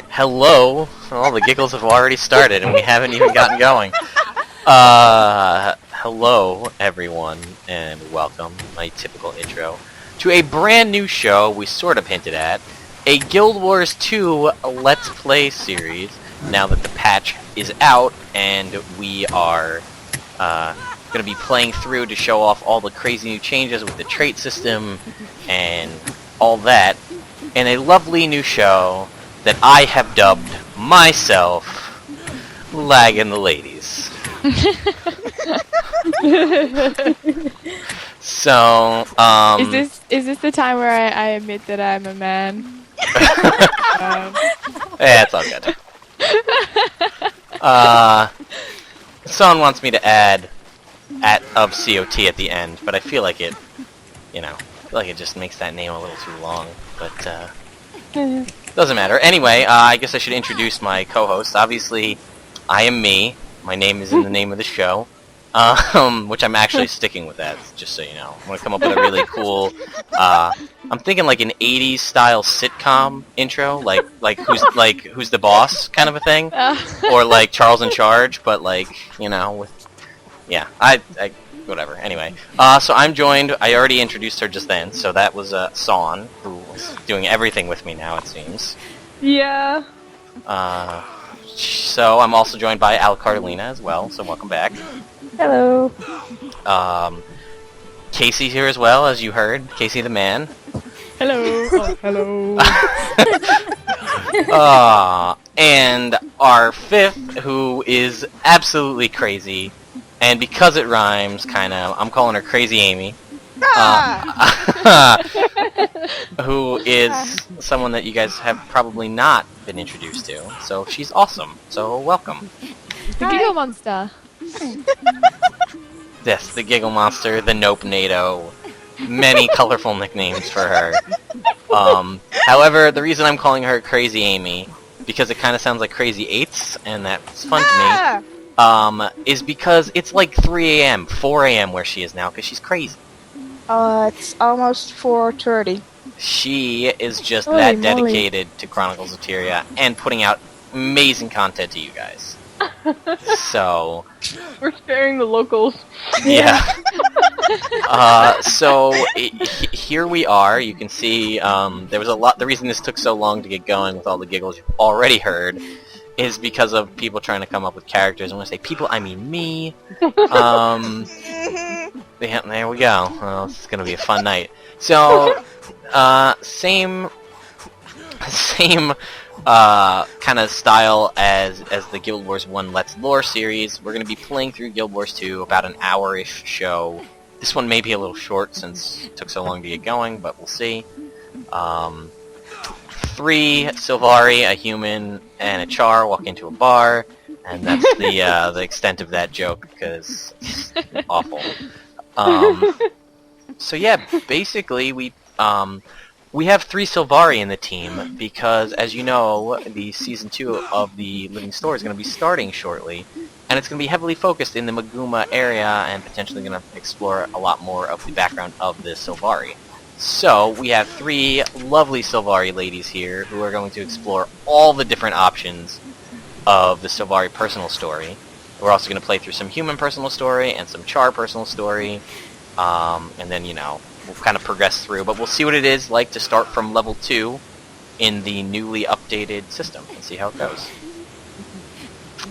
Hello. Well, the giggles have already started, and we haven't even gotten going. Hello, everyone, and welcome, my typical intro, to a brand new show we sort of hinted at, a Guild Wars 2 Let's Play series, now that the patch is out, and we are going to be playing through to show off all the crazy new changes with the trait system, and all that, in a lovely new show that I have dubbed myself Lagging the Ladies. So, Is this the time where I admit that I'm a man? Yeah, it's all good. Someone wants me to add of COT at the end, but I feel like it, it just makes that name a little too long, but, doesn't matter. Anyway, I guess I should introduce my co-host. Obviously, I am me. My name is in the name of the show, which I'm actually sticking with that, just so you know. I'm going to come up with a really cool, I'm thinking like an 80s style sitcom intro, like who's the boss kind of a thing, or like Charles in Charge, but like, whatever. Anyway, so I'm joined, I already introduced her just then, so that was Saune, who is doing everything with me now, it seems. Yeah. So I'm also joined by Alucardalina as well, so welcome back. Hello. Kaysee here as well, as you heard. Kaysee the man. Hello. Oh, hello. And our fifth, who is absolutely crazy, and because it rhymes, I'm calling her Crazy Aimee. Who is someone that you guys have probably not been introduced to. So she's awesome. So welcome. The Giggle Monster. Yes, the Giggle Monster, the Nope NATO. Many colorful nicknames for her. However, the reason I'm calling her Crazy Aimee, because it kind of sounds like Crazy Eights, and that's fun to me, is because it's like 3 a.m., 4 a.m. where she is now, because she's crazy. It's almost 4:30. She is just Holy that moly. dedicated to Chronicles of Tyria and putting out amazing content to you guys. So, We're sparing the locals. yeah. Here we are. You can see there was a lot. The reason this took so long to get going with all the giggles you've already heard is because of people trying to come up with characters. And when I say people, I mean me. Yeah, there we go. Well, this is gonna be a fun night. So, same kind of style as the Guild Wars 1 Let's Lore series. We're gonna be playing through Guild Wars 2, about an hour-ish show. This one may be a little short since it took so long to get going, but we'll see. 3 Sylvari, a human, and a Char walk into a bar, and that's the extent of that joke, because it's awful. So yeah, basically we have 3 Sylvari in the team, because as you know, the Season 2 of the Living Store is going to be starting shortly, and it's going to be heavily focused in the Maguma area, and potentially going to explore a lot more of the background of the Sylvari. So, we have 3 lovely Sylvari ladies here who are going to explore all the different options of the Sylvari personal story. We're also going to play through some human personal story and some Char personal story, and then, we'll kind of progress through, but we'll see what it is like to start from level 2 in the newly updated system and see how it goes.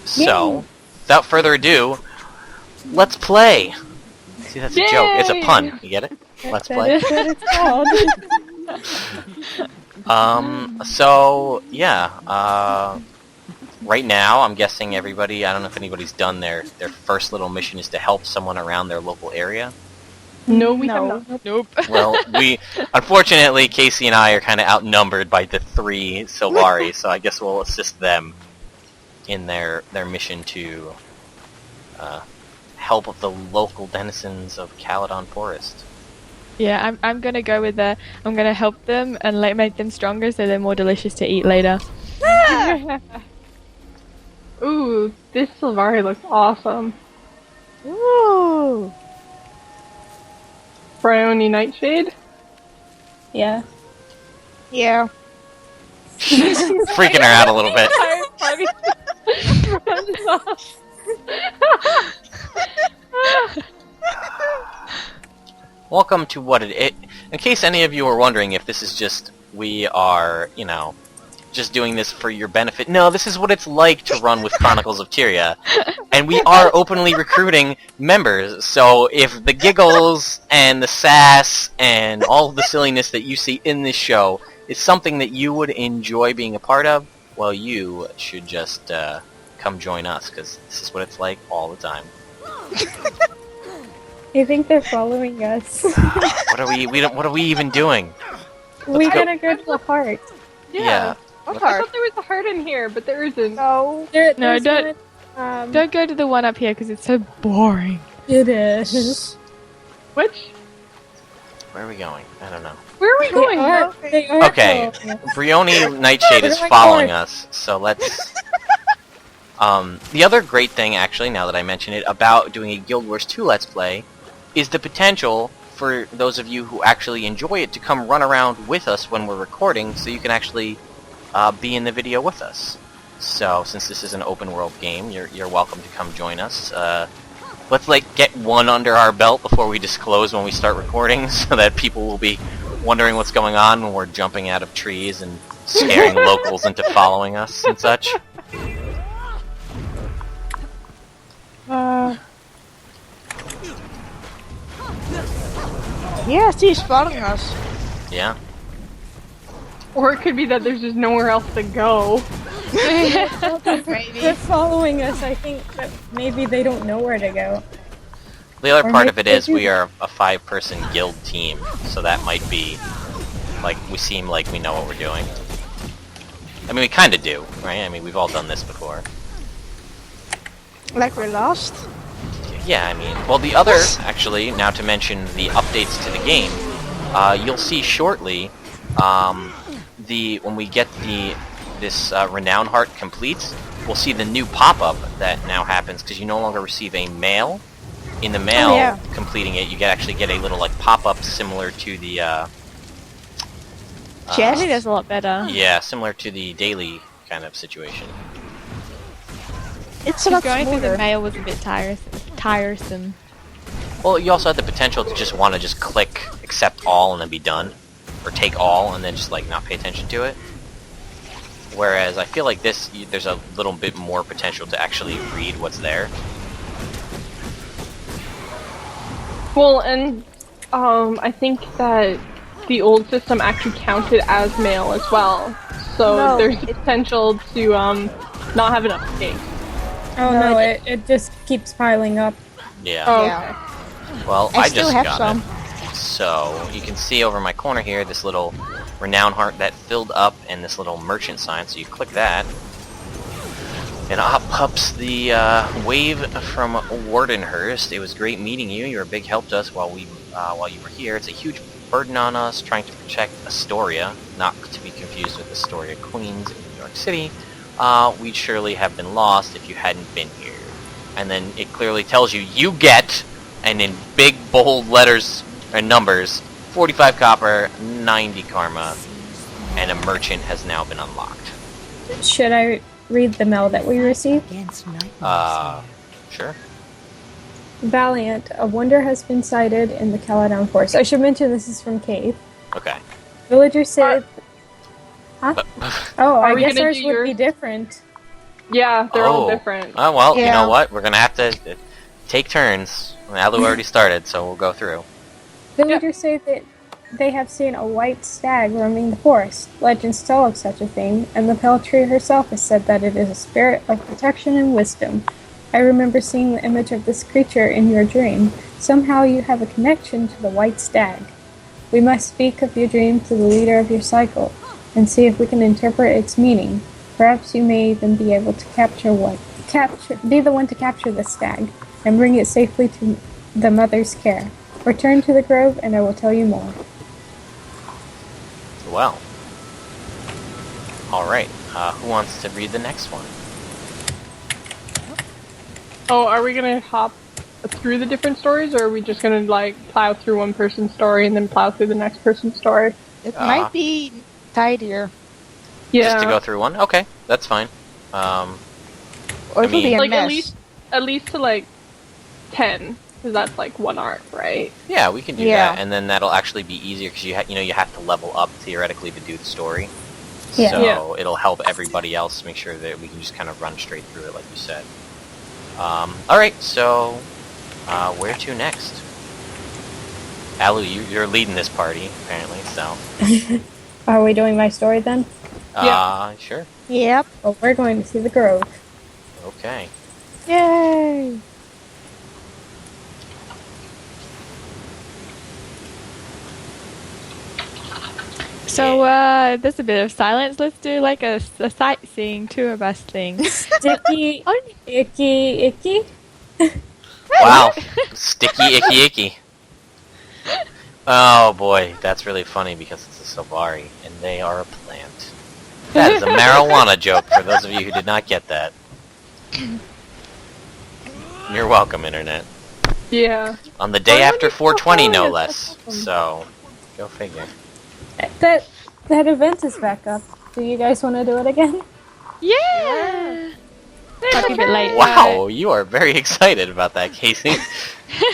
So, without further ado, let's play! See, that's a joke. It's a pun. You get it? Let's play. So, yeah, right now, I'm guessing everybody, I don't know if anybody's done their first little mission is to help someone around their local area. No, we have not. Nope. Well, unfortunately, Kaysee and I are kind of outnumbered by the 3 Sylvari, so I guess we'll assist them in their mission to help the local denizens of Caledon Forest. Yeah, I'm gonna go with the. I'm gonna help them and make them stronger so they're more delicious to eat later. Ooh, this Sylvari looks awesome. Ooh. Brownie Nightshade. Yeah. Yeah. Freaking her out a little bit. Welcome to what it. In case any of you are wondering if this is just we are, you know, just doing this for your benefit. No, this is what it's like to run with Chronicles of Tyria, and we are openly recruiting members. So if the giggles and the sass and all of the silliness that you see in this show is something that you would enjoy being a part of, well, you should just come join us, because this is what it's like all the time. I think they're following us. What are we? What are we even doing? We go. gotta go to the heart. Yeah. I thought there was a heart in here, but there isn't. No. No, There's don't- one, Don't go to the one up here because it's so boring. It is. Which? Where are we going? I don't know. Where are we going? They are Okay. following us. Brioni Nightshade is We're going following forward. us, so let's... the other great thing, actually, now that I mention it, about doing a Guild Wars 2 Let's Play, is the potential for those of you who actually enjoy it to come run around with us when we're recording, so you can actually be in the video with us. So, since this is an open world game, you're welcome to come join us. Let's get one under our belt before we disclose when we start recording, so that people will be wondering what's going on when we're jumping out of trees and scaring locals into following us and such. Yes, he's following us. Yeah. Or it could be that there's just nowhere else to go. They're following us. I think that maybe they don't know where to go. The other Or part of maybe it is they do. we are a 5-person guild team, so that might be, we seem like we know what we're doing. I mean, we kinda do, right? I mean, we've all done this before. Like we're lost. Yeah, I mean, well, the other, actually, now to mention the updates to the game, you'll see shortly, when we get this Renown Heart complete, we'll see the new pop-up that now happens, because you no longer receive a mail. In the mail, completing it, you actually get a little, pop-up similar to the, I Chest? think that's a lot better. yeah, similar to the daily kind of situation. It's a lot Going through the smoother. mail was a bit tiresome. Well, you also have the potential to just want to just click accept all and then be done. Or take all and then just, not pay attention to it. Whereas I feel like this, there's a little bit more potential to actually read what's there. Well, and I think that the old system actually counted as mail as well. So No, there's the potential to not have enough space. Oh No, no, it- it just keeps piling up. Yeah. Oh, Yeah. Well, I I still just have got some. it. So, you can see over my corner here this little Renown Heart that filled up and this little merchant sign, so you click that. And up pops the wave from Wardenhurst. It was great meeting you. You were a big help to us while you were here. It's a huge burden on us trying to protect Astoria, not to be confused with Astoria, Queens in New York City. We'd surely have been lost if you hadn't been here. And then it clearly tells you get, and in big bold letters and numbers, 45 copper, 90 karma, and a merchant has now been unlocked. Should I read the mail that we received? Sure. Valiant, a wonder has been sighted in the Caladan Forest. I should mention this is from Cave. Okay. Villagers say... Huh? But, Oh, I we guess gonna ours do would yours? be different. Yeah, they're all Oh. different. oh, well, you Yeah. know what? We're gonna have to take turns. Alu already started, so we'll go through. Villagers say that they have seen a white stag roaming the forest. Legends tell of such a thing, and the pale tree herself has said that it is a spirit of protection and wisdom. I remember seeing the image of this creature in your dream. Somehow you have a connection to the white stag. We must speak of your dream to the leader of your cycle, and see if we can interpret its meaning. Perhaps you may even be able to be the one to capture the stag, and bring it safely to the mother's care. Return to the grove and I will tell you more. Well. Alright, who wants to read the next one? Oh, are we gonna hop through the different stories, or are we just gonna like plow through one person's story and then plow through the next person's story? It might be tidier. Yeah. Just to go through one? Okay, that's fine. Or I it will be a mean- like mess. at least to like 10, because that's like one arc, right? Yeah, we can do Yeah. that, and then that'll actually be easier because you have to level up theoretically to do the story. Yeah. So Yeah. it'll help everybody else make sure that we can just kind of run straight through it, like you said. Alright, so where to next? Alu, you're leading this party, apparently, so. Are we doing my story then? Sure. Yep. Well, we're going to see the grove. Okay. Yay! So, there's a bit of silence. Let's do like a sightseeing tour bus thing. Sticky, icky, icky. Wow. Sticky, icky, icky. Oh boy, that's really funny because it's a Sylvari, and they are a plant. That is a marijuana joke for those of you who did not get that. You're welcome, Internet. Yeah. On the day Why after would you 420, no follow less. us? So, go figure. That event is back up. Do you guys want to do it again? Yeah! Might be a bit late. Wow, you are very excited about that, Kaysee.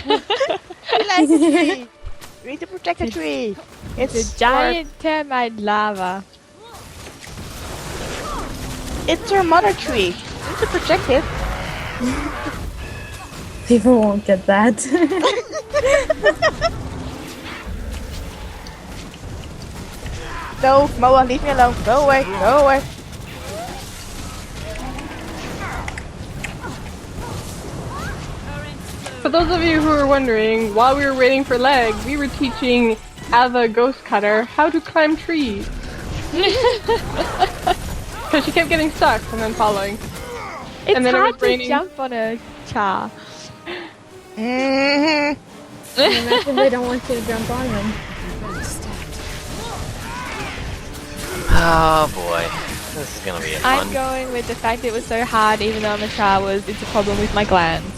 Like the tree. We need to protect the tree. It's a giant termite lava. It's our mother tree. We need to protect it. People won't get that. No, Moa, leave me alone. Go away. Go away. For those of you who are wondering, while we were waiting for Leg, we were teaching Ava Ghost Cutter how to climb trees. Because she kept getting stuck and then falling. It's And then it hard was to raining. jump on a char. Mm-hmm. Imagine they don't want you to jump on them. Oh boy, this is gonna be a I'm fun. going with the fact it was so hard, even though I'm a char, it's a problem with my glands.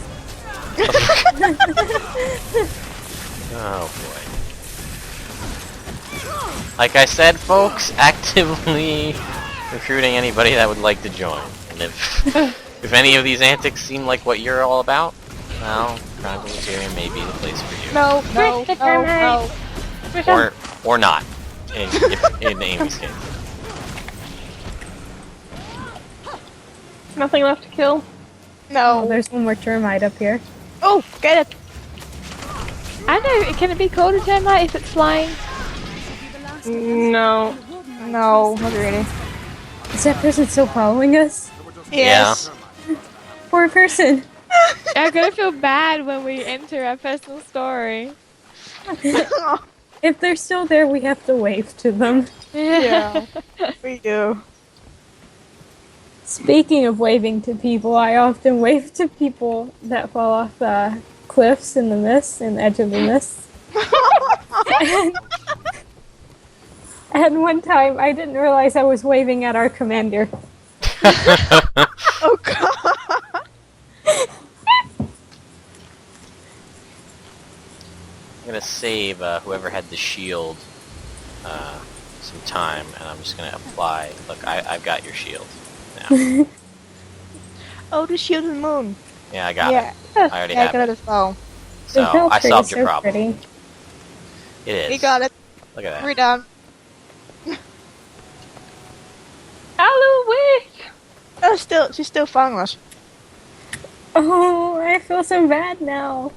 Oh boy. Like I said, folks, actively recruiting anybody that would like to join. And if any of these antics seem like what you're all about, well, Chronicles of Tyrion may be the place for you. No, no, no, no. Or not. In Aimee's case. Nothing left to kill. Oh, No. there's one more termite up here. Oh, get it. I know, can it be called a termite if it's flying? No. No, not really. Is that person still following us? Yes. Poor person. I'm gonna feel bad when we enter our personal story. If they're still there, we have to wave to them. Yeah. We do. Speaking of waving to people, I often wave to people that fall off cliffs in the mist, in the edge of the mist. And one time, I didn't realize I was waving at our commander. Oh god. I'm gonna save whoever had the shield some time, and I'm just gonna apply. Look, I've got your shield now. Oh, the shield and moon. Yeah, I got Yeah. it. I already Yeah, I have got it. it as well. So The hill I tree solved is your so problem. pretty. It is. We got it. Look at We're that. done. Alucardalina! Oh, she's still following us. Oh, I feel so bad now.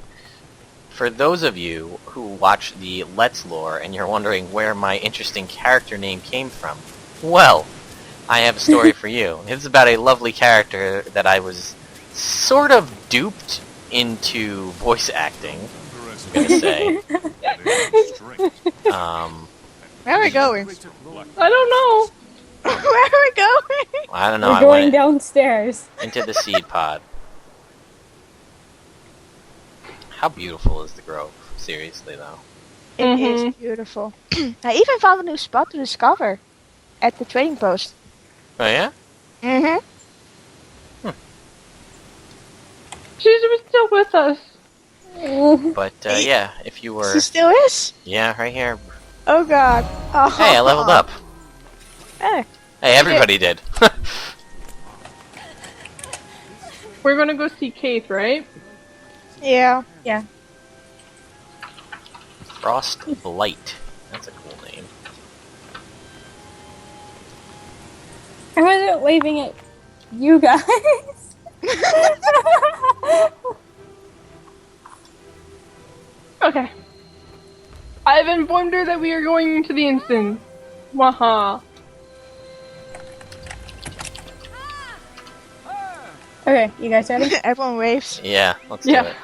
For those of you who watch the Let's lore and you're wondering where my interesting character name came from, well, I have a story for you. It's about a lovely character that I was sort of duped into voice acting, I'm gonna say. Where are we going? I don't know. Where are we going? I don't know, We're I going went downstairs. into the seed pod. How beautiful is the grove? Seriously, though. It is beautiful. I even found a new spot to discover at the trading post. Oh, yeah? Mm-hmm. She's still with us. But, yeah, if you were... She still is? Yeah, right here. Oh god. Oh. Hey, I leveled up. Hey. Hey, everybody did. We're gonna go see Kaysee, right? Yeah. Yeah. Frost Blight. That's a cool name. I wasn't waving at you guys. Okay. I've informed her that we are going to the instant. Waha. Okay, you guys ready? Everyone waves. Yeah, let's do Yeah. it.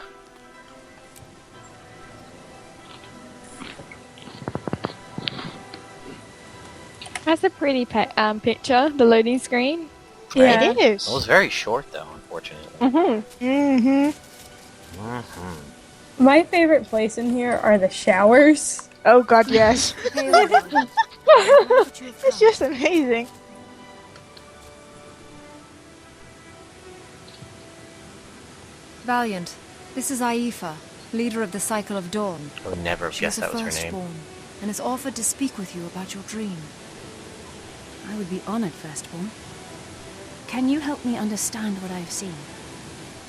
That's a pretty picture, the loading screen. Yeah. It is. It was very short, though, unfortunately. Mm-hmm. Mm-hmm. Mm-hmm. My favorite place in here are the showers. Oh god, yes. It's just amazing. Valiant, this is Aoife, leader of the Cycle of Dawn. I would never have She guessed was that the was her name. firstborn, and has offered to speak with you about your dream. I would be honored, firstborn. Can you help me understand what I've seen?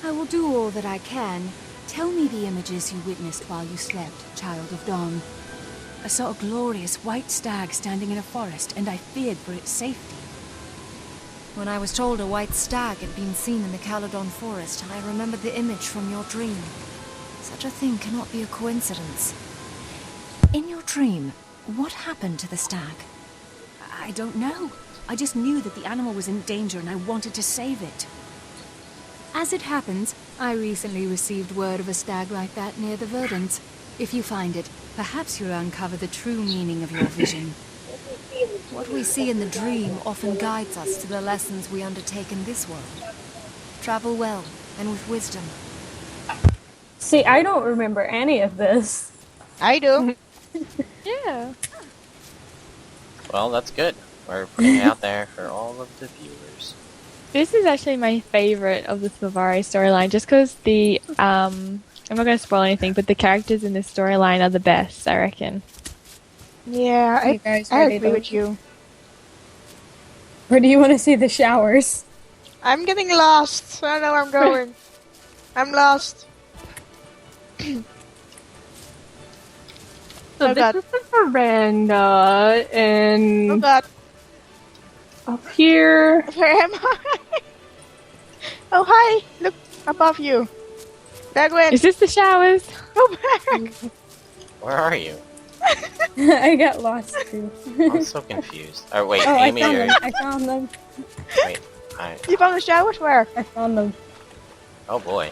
I will do all that I can. Tell me the images you witnessed while you slept, Child of Dawn. I saw a glorious white stag standing in a forest, and I feared for its safety. When I was told a white stag had been seen in the Caledon forest, I remembered the image from your dream. Such a thing cannot be a coincidence. In your dream, what happened to the stag? I don't know. I just knew that the animal was in danger and I wanted to save it. As it happens, I recently received word of a stag like that near the Verdants. If you find it, perhaps you'll uncover the true meaning of your vision. What we see in the dream often guides us to the lessons we undertake in this world. Travel well, and with wisdom. See, I don't remember any of this. I do. Yeah. Well, that's good. We're putting it out there for all of the viewers. This is actually my favorite of the Sylvari storyline, just because the I'm not going to spoil anything, but the characters in this storyline are the best, I reckon. Yeah, You guys I ready agree to- with you. Where do you want to see the showers? I'm getting lost. I don't know where I'm going. I'm lost. So Oh, this God. is the veranda, and Oh god, up here. where am I? Oh hi, look above you. Lagwyn, Is this the showers? go back. Where are you? I got lost too. I'm so confused. Oh, wait, Oh, I Aimee, found you're... them. I found them. Wait, You found the showers? Where? I found them. Oh, boy.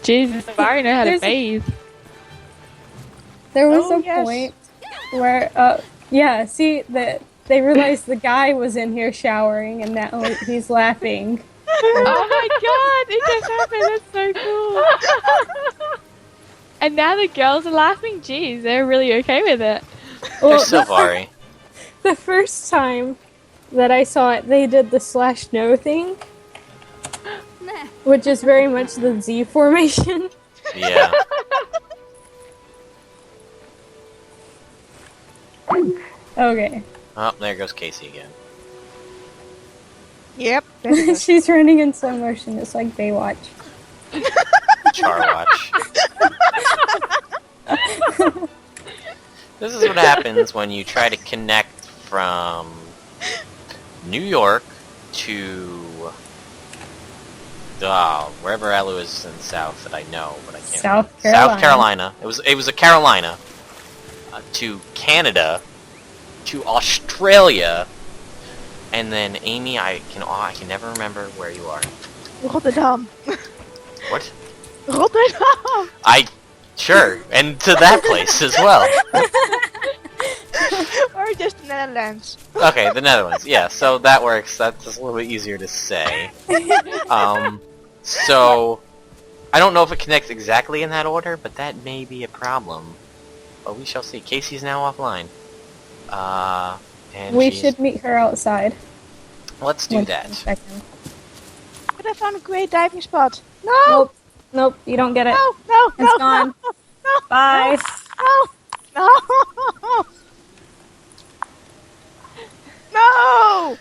Jesus, Sylvari know how to There's- bathe. There was Oh, a yes. point where, yeah, see, that they realized the guy was in here showering and now he's laughing. Oh my god, it just happened. That's so cool. And now the girls are laughing. Jeez, they're really okay with it. There's Sylvari. The first time that I saw it, they did the /no thing, which is very much the Z formation. Yeah. Okay. Oh, there goes Kaysee again. Yep. She's running in slow motion. It's like Baywatch. Charwatch. This is what happens when you try to connect from New York to wherever Alu is in the south that I know, but I can't. South remember. South Carolina. Carolina. It was a Carolina to Canada to Australia, and then Aimee. I can never remember where you are. Rotterdam. What? Rotterdam. Sure, and to that place as well. Or just the Netherlands. Okay, the Netherlands. Yeah, so that works. That's just a little bit easier to say. So I don't know if it connects exactly in that order, but that may be a problem. But we shall see. Kaysee's now offline. And We she's... should meet her outside. Let's do that. Second. But I found a great diving spot. No! Nope. Nope, you don't get it. No! No! It's No! gone. No! No! Bye. No! No! No!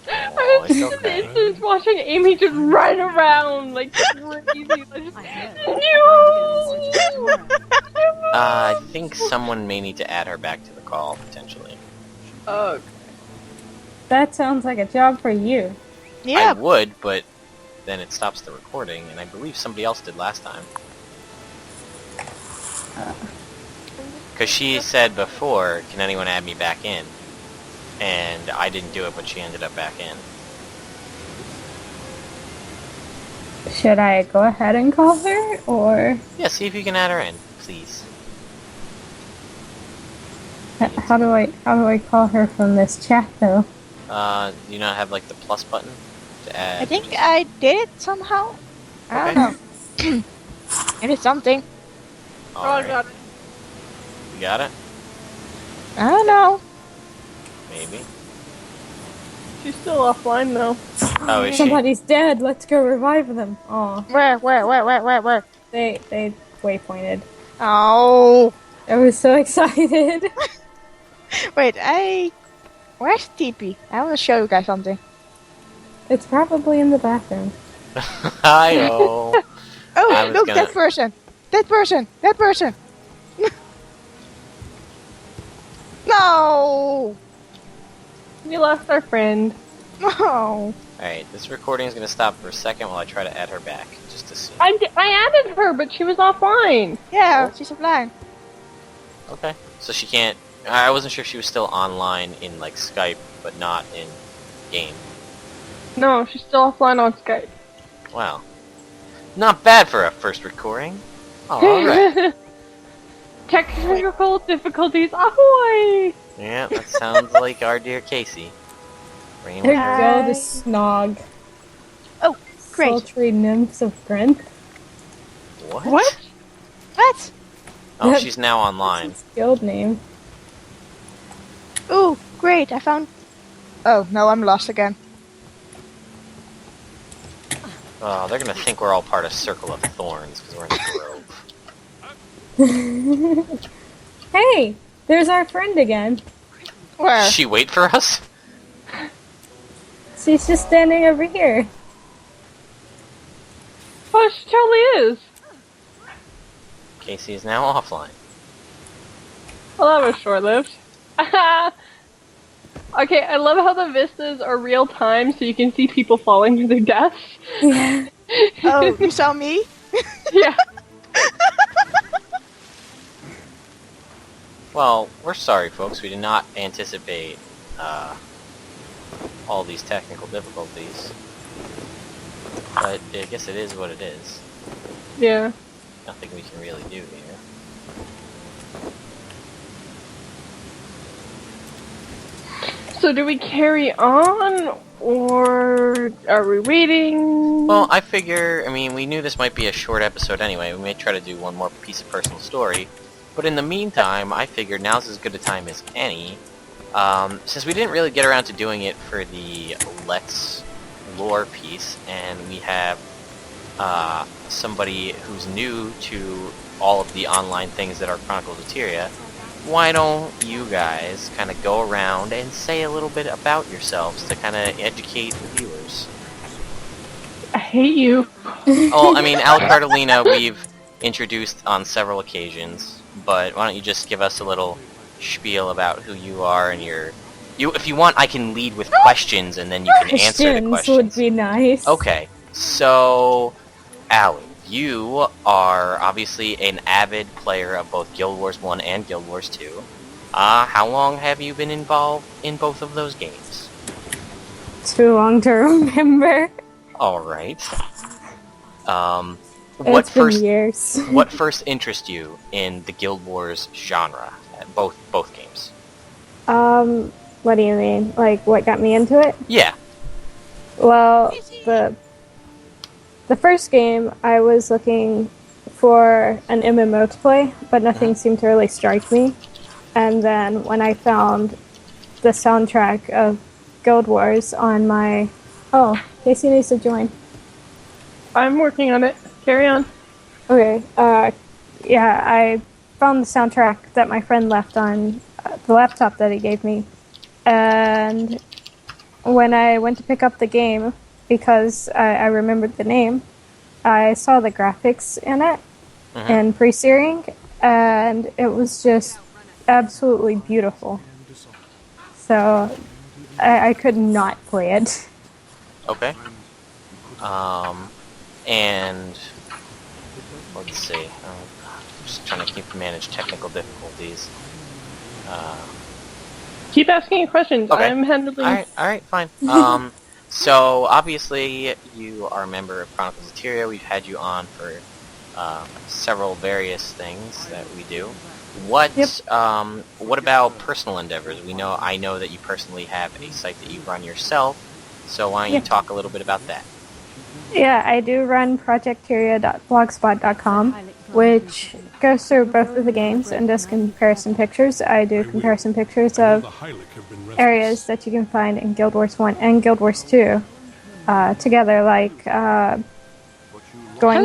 Oh, it's okay. It's just watching Aimee just run around like crazy. Like, no! I think someone may need to add her back to the call, potentially. Oh, That sounds like a job for you. I Yeah. would, but then it stops the recording, and I believe somebody else did last time. Because she said before, can anyone add me back in? And I didn't do it, but she ended up back in. Should I go ahead and call her, or Yeah, see if you can add her in, please. how do I call her from this chat though? Do you not have like the plus button to add? I think I did it somehow. I don't know. I did something. Alright. God. You got it? I don't know. Maybe. She's still offline though. Oh, is she? Somebody's dead. Let's go revive them. Aw, Where? they waypointed. Oh. I was so excited. Wait, where's TP? I want to show you guys something. It's probably in the bathroom. Hi-oh. I Oh, was look, gonna- that person. That person. No. We lost our friend. No. Alright, this recording is going to stop for a second while I try to add her back, just to see. I added her, but she was offline. Yeah, she's offline. Okay. So she can't... I wasn't sure if she was still online in, like, Skype, but not in game. No, she's still offline on Skype. Wow. Not bad for a first recording. Alright. Technical difficulties, ahoy! Yeah, that sounds like our dear Kaysee. Bring There with you her. go, the snog. Oh, great. Sultry nymphs of Brent. What? What? Oh, That- she's now online. That's its guild name. Ooh, great. I found... Oh, no, I'm lost again. Oh, they're gonna think we're all part of Circle of Thorns, because we're in the grove. Hey, there's our friend again. Where? Does she wait for us? She's just standing over here. Oh, she totally is. Kaysee is now offline. Well, that was short-lived. Okay, I love how the vistas are real time, so you can see people falling to their deaths. Yeah. Oh, you saw me? Yeah. Well, we're sorry, folks. We did not anticipate all these technical difficulties. But I guess it is what it is. Yeah. Nothing we can really do here. So do we carry on, or are we waiting? Well, I figure, I mean, we knew this might be a short episode anyway. We may try to do one more piece of personal story. But in the meantime, I figured now's as good a time as any. Since we didn't really get around to doing it for the Let's lore piece, and we have somebody who's new to all of the online things that are Chronicles of Tyria, why don't you guys kind of go around and say a little bit about yourselves to kind of educate the viewers? I hate you. Oh, I mean, Alucardalina we've introduced on several occasions, but why don't you just give us a little spiel about who you are and your... if you want, I can lead with questions and then you can answer the Questions questions. would be nice. Okay, so, Alu, you are obviously an avid player of both Guild Wars 1 and Guild Wars 2. How long have you been involved in both of those games? Too long to remember. Alright. It's been years. What first interested you in the Guild Wars genre? Both games. What do you mean? Like, what got me into it? Yeah. Well, the the first game, I was looking for an MMO to play, but nothing seemed to really strike me. And then when I found the soundtrack of Guild Wars on my... Oh, Kaysee needs to join. I'm working on it. Carry on. Okay, yeah, I found the soundtrack that my friend left on the laptop that he gave me. And when I went to pick up the game, because I remembered the name, I saw the graphics in it in pre-searing, and it was just absolutely beautiful. So I could not play it. Okay. And let's see. Just trying to manage technical difficulties. Keep asking questions. Okay. I'm handling... Alright, fine. So, obviously, you are a member of Chronicles of Tyria. We've had you on for several various things that we do. What about personal endeavors? I know that you personally have a site that you run yourself, so why don't you talk a little bit about that? Yeah, I do run projecttyria.blogspot.com, which goes through both of the games and does comparison pictures. I do comparison pictures of areas that you can find in Guild Wars 1 and Guild Wars 2 together, like going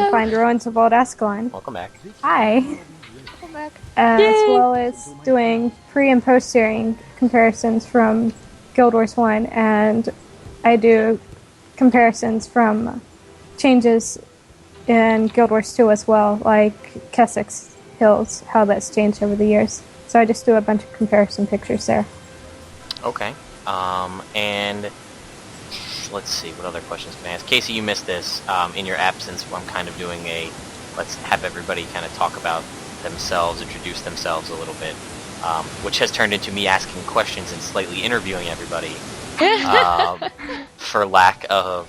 to find ruins of Old Ascalon. Welcome back. Hi. Welcome back. As well as doing pre- and post-searing comparisons from Guild Wars 1, and I do comparisons from changes in Guild Wars 2 as well, like Keswick's Hills, how that's changed over the years. So I just do a bunch of comparison pictures there. Okay. And let's see, what other questions can I ask? Kaysee, you missed this. In your absence, I'm kind of doing let's have everybody kind of talk about themselves, introduce themselves a little bit, which has turned into me asking questions and slightly interviewing everybody, for lack of,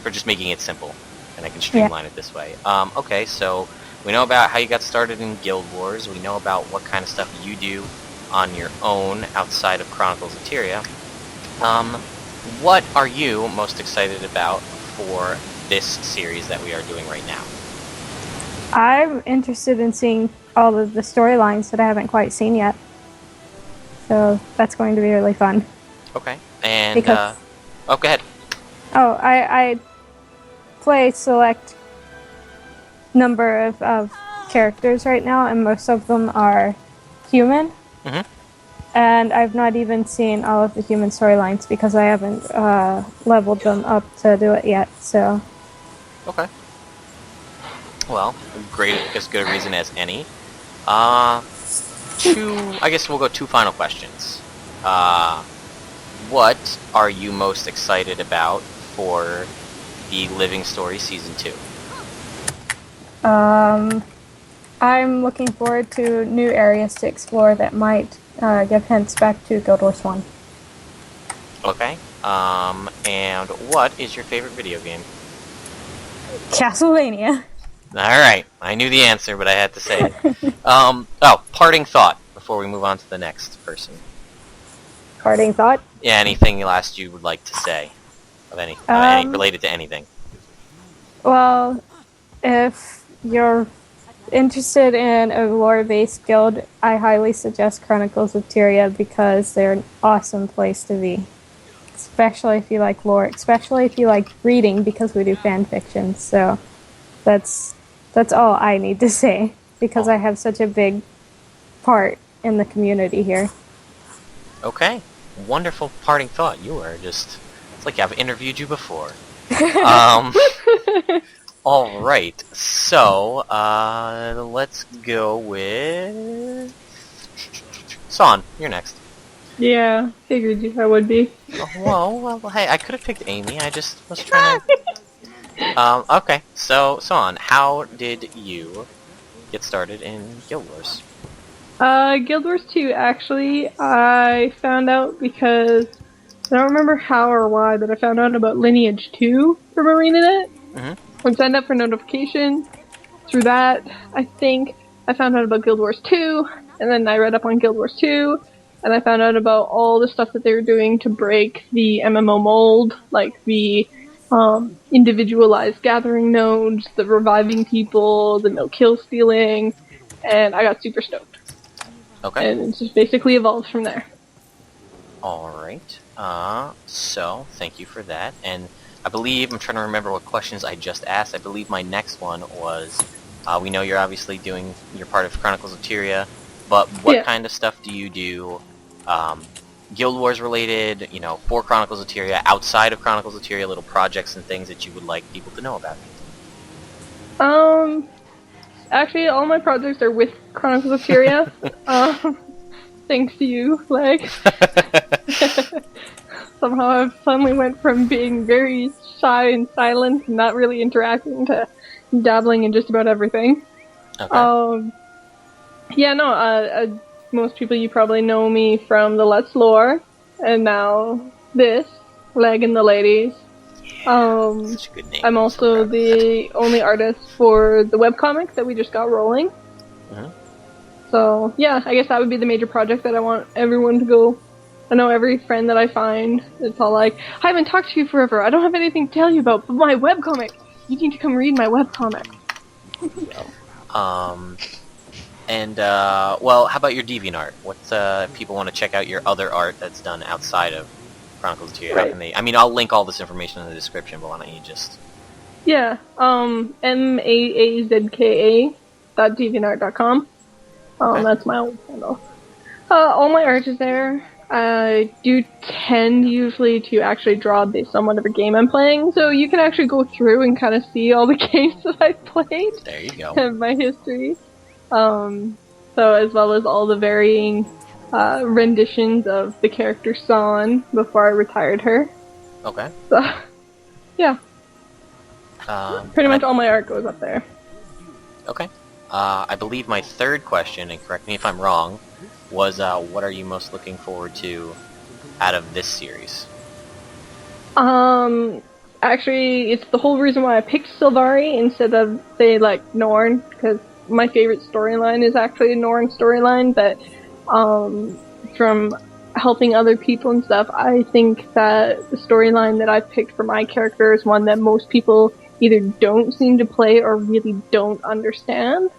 for just making it simple, and I can streamline it this way. Okay, so we know about how you got started in Guild Wars. We know about what kind of stuff you do on your own outside of Chronicles of Tyria. What are you most excited about for this series that we are doing right now? I'm interested in seeing all of the storylines that I haven't quite seen yet. So that's going to be really fun. Okay, and Because- go ahead. Oh, I play select number of characters right now, and most of them are human. Mhm. And I've not even seen all of the human storylines because I haven't leveled them up to do it yet. So Okay. Well, great, as good a reason as any. I guess we'll go two final questions. What are you most excited about for the Living Story Season 2? I'm looking forward to new areas to explore that might give hints back to Guild Wars 1. Okay. And what is your favorite video game? Castlevania. Alright, I knew the answer, but I had to say it. Parting thought before we move on to the next person. Parting thought? Yeah, anything last you would like to say of any related to anything. Well, if you're interested in a lore-based guild, I highly suggest Chronicles of Tyria because they're an awesome place to be. Especially if you like lore, especially if you like reading, because we do fan fiction. So that's all I need to say, because I have such a big part in the community here. Okay. Wonderful parting thought. You are just... It's like I've interviewed you before. Alright. So, let's go with... Saune, you're next. Yeah, figured I would be. Well, hey, I could have picked Aimee. I just was trying to... okay. So, Saune, how did you get started in Guild Wars? Guild Wars 2, actually, I found out because, I don't remember how or why, but I found out about Lineage 2 from ArenaNet. Mm-hmm. I signed up for notifications. Through that, I think, I found out about Guild Wars 2, and then I read up on Guild Wars 2, and I found out about all the stuff that they were doing to break the MMO mold, like the individualized gathering nodes, the reviving people, the no kill stealing, and I got super stoked. Okay. And it just basically evolves from there. Alright. So, thank you for that. And I believe, I'm trying to remember what questions I just asked. I believe my next one was, we know you're obviously doing, you're part of Chronicles of Tyria, but what kind of stuff do you do, Guild Wars related, you know, for Chronicles of Tyria, outside of Chronicles of Tyria, little projects and things that you would like people to know about? Actually, all my projects are with Chronicles of Tyria. Thanks to you, Lag. Somehow I suddenly went from being very shy and silent and not really interacting to dabbling in just about everything. Okay. Yeah, no, most people, you probably know me from the Let's Lore, and now this, Leg and the Ladies. Such a good name. I'm also the only artist for the webcomic that we just got rolling. So, yeah, I guess that would be the major project that I want everyone to go. I know every friend that I find, it's all like, I haven't talked to you forever, I don't have anything to tell you about, but my webcomic! You need to come read my webcomic. Well, how about your DeviantArt? What's, if people want to check out your other art that's done outside of Chronicles of Tyria, how can they... I mean, I'll link all this information in the description, but why don't you just... Yeah, maazka.deviantart.com. That's my old handle. All my art is there. I do tend usually to actually draw based on whatever game I'm playing, so you can actually go through and kind of see all the games that I've played. There you go. And my history. So as well as all the varying renditions of the character Saune before I retired her. Okay. So, yeah. Pretty much I- all my art goes up there. Okay. I believe my third question, and correct me if I'm wrong, was what are you most looking forward to out of this series? Actually, it's the whole reason why I picked Sylvari instead of, say, like, Norn, because my favorite storyline is actually a Norn storyline, but, from helping other people and stuff, I think that the storyline that I picked for my character is one that most people either don't seem to play or really don't understand.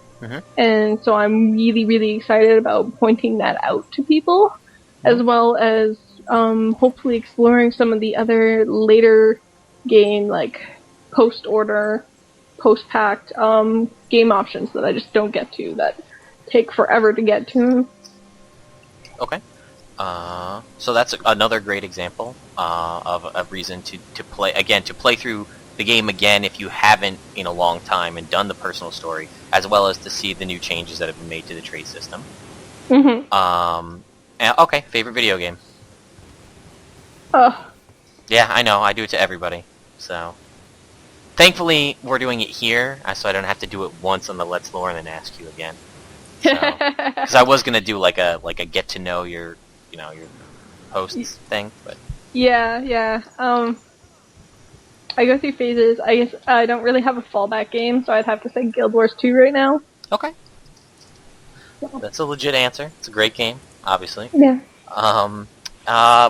And so I'm really, really excited about pointing that out to people, as well as hopefully exploring some of the other later game, like post-order, post-pact game options that I just don't get to, that take forever to get to. Okay. So that's another great example of a reason to play, again, to play through the game again if you haven't in a long time and done the personal story, as well as to see the new changes that have been made to the trade system. Okay, favorite video game? Yeah, I know, I do it to everybody, so... Thankfully, we're doing it here, so I don't have to do it once on the Let's Lore and then ask you again. Because I was gonna do like a get to know your, you know, your hosts thing, but... Yeah. I go through phases. I guess I don't really have a fallback game, so I'd have to say Guild Wars 2 right now. Okay. That's a legit answer. It's a great game, obviously. Yeah.